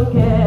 Yes.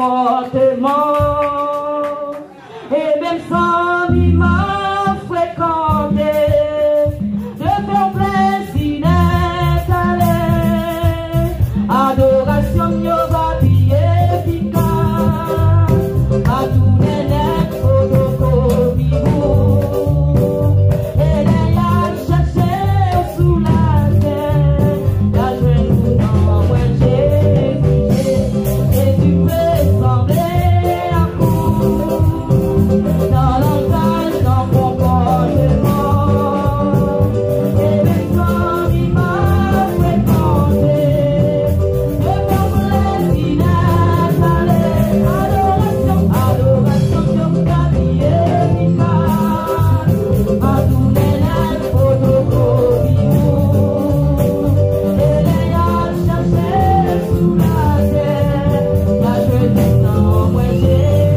comportement. Et même sans l'image fréquentée, de faire plaisir d'être allé. Adoration, yo va efficace. À tous les lettres, photocopie. Et les a chercher sous la terre. La joie nous envoie Jésus. Et tu peux sembler à coup. Dans l'engage, dans mon comportement. Et même quand il m'a fréquenté, de faire plaisir d'être allé. Adoration, adoration, Dieu t'a dit efficace. À tous les lettres, photocopie. Et les a chercher sous la terre. La joie nous envoie Jésus-Christ.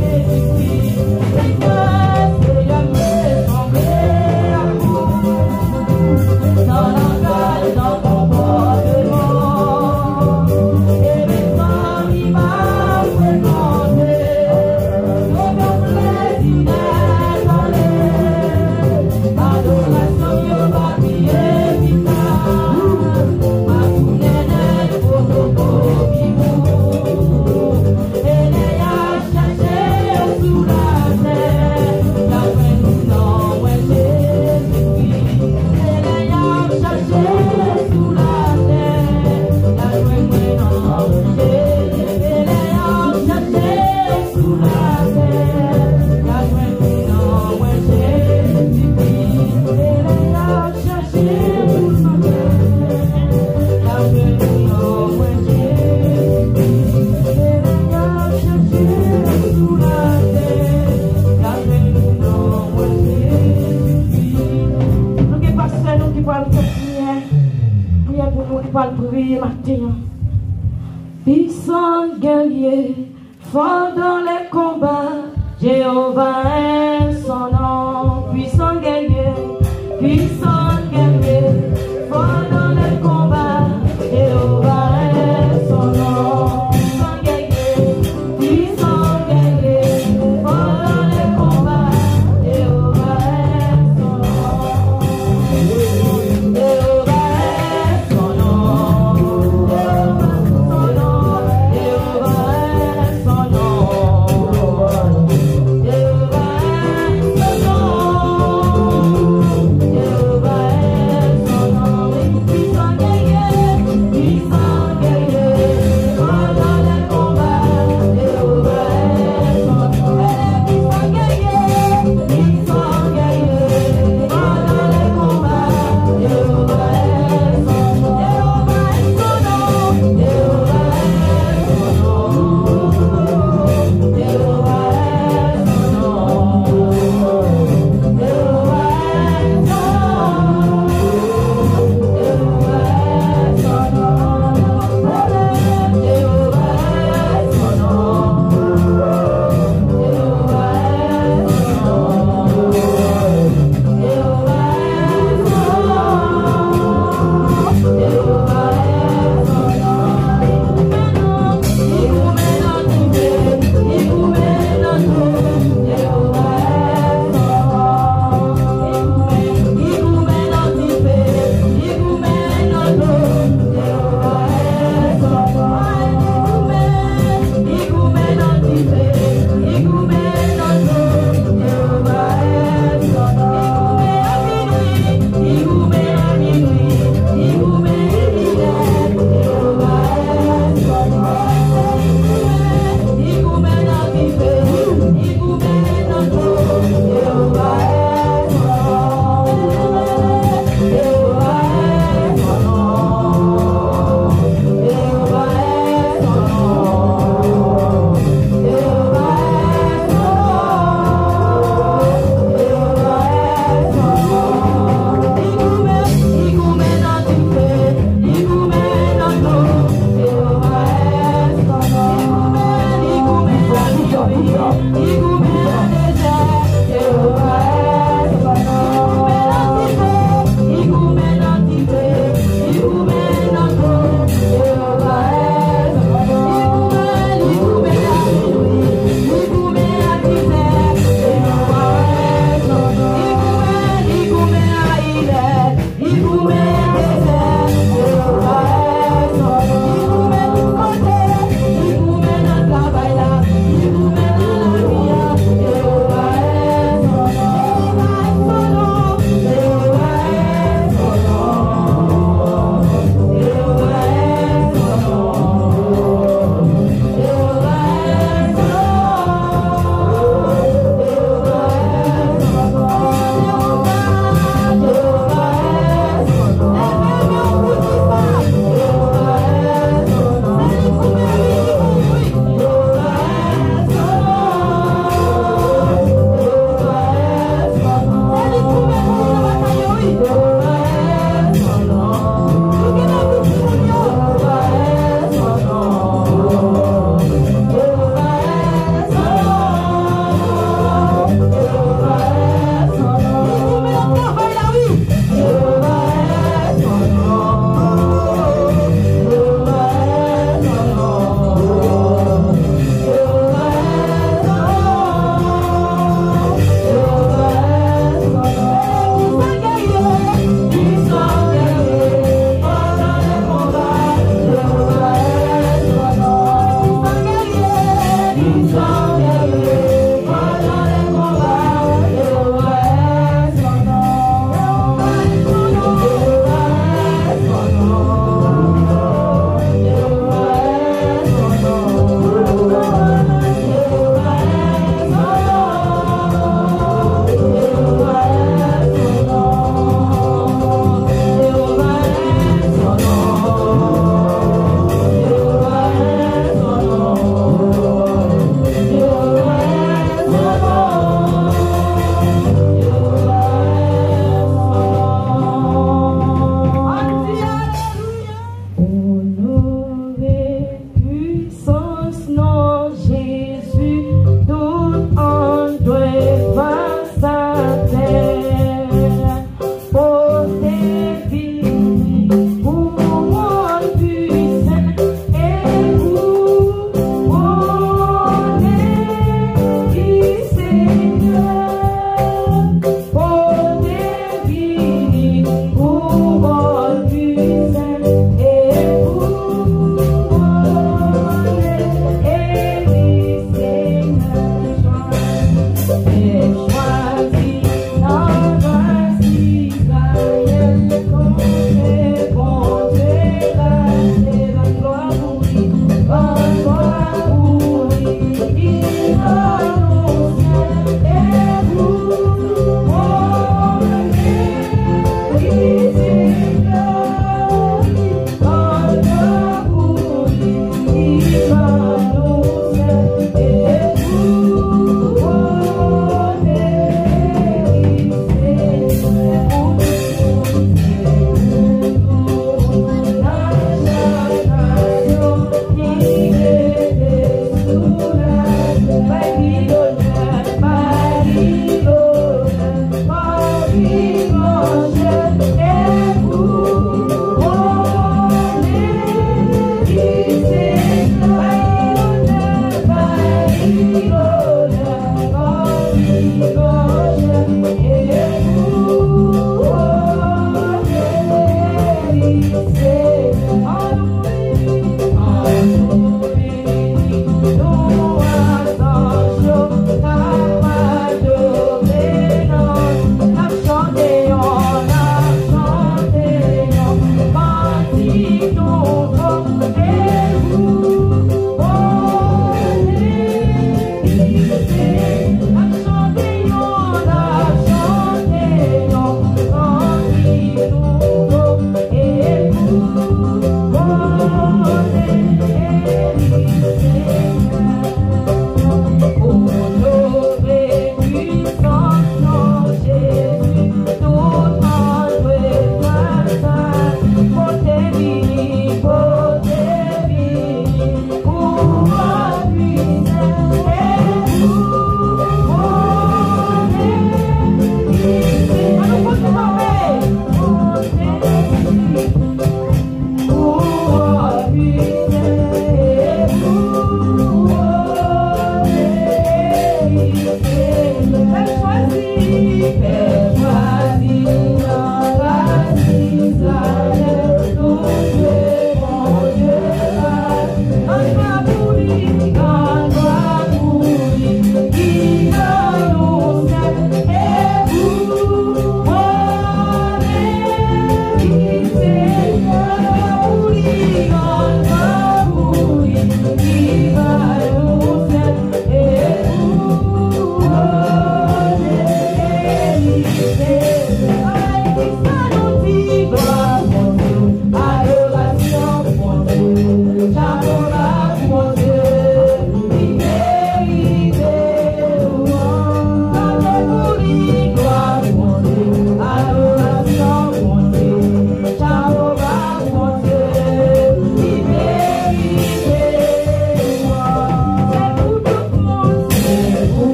Dans l'engage, dans mon comportement. Et même quand il m'a fréquenté, de faire plaisir d'être allé. Adoration, Dieu va efficace. À tous les lettres, photocopie. Et les a chercher sous la terre. La joie nous envoie Jésus-Christ. Et les a chercher sous la terre. La joie nous envoie Jésus-Christ. Et les a chercher sous la terre. La joie nous envoie Jésus-Christ. Et les a chercher sous la terre. La joie nous envoie Jésus-Christ. Et les a chercher sous la terre. La joie nous envoie Jésus-Christ. Nous qui passons, nous qui parlons de prière. Prière pour nous qui parlons de prier matin. Puissant guerrier, fort dans les combats, Jéhovah est son nom. Puissant guerrier, fort dans les combats, Jéhovah est son nom. Puissant guerrier, fort dans les combats, Jéhovah est son nom. Jéhovah est son nom. Jéhovah est son nom.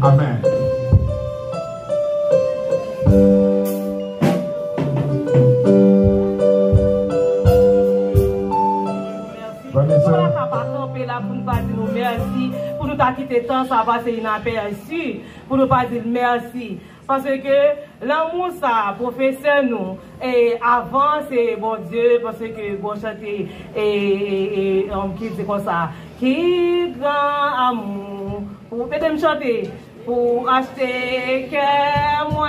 Amen. Merci pour nous quitter temps, ça va passer inaperçu, pour nous pas dire merci. Parce que l'amour, ça, professeur, nous, et avant, c'est bon Dieu, parce que bon chanter, et qui dit comme ça, qui grand amour, pour peut-être me chanter, pour acheter que moi,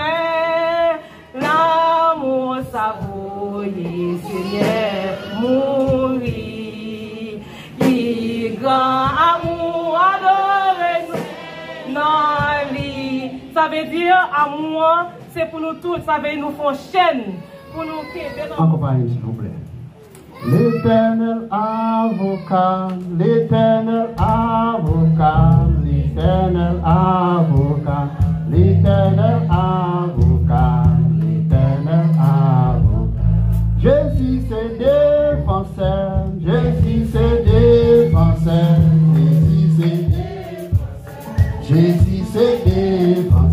l'amour, ça vaut, Seigneur, mourir. Grand amour, adoré, non, ça veut dire amour, c'est pour nous tous, ça veut dire nous faire chaîne, pour nous quitter. Accompagnez s'il vous plaît. L'éternel avocat, l'éternel avocat, l'éternel avocat, l'éternel avocat, l'éternel avocat. Jésus c'est défenseur, Jésus c'est défenseur, Jésus c'est défenseur, Jésus c'est défenseur.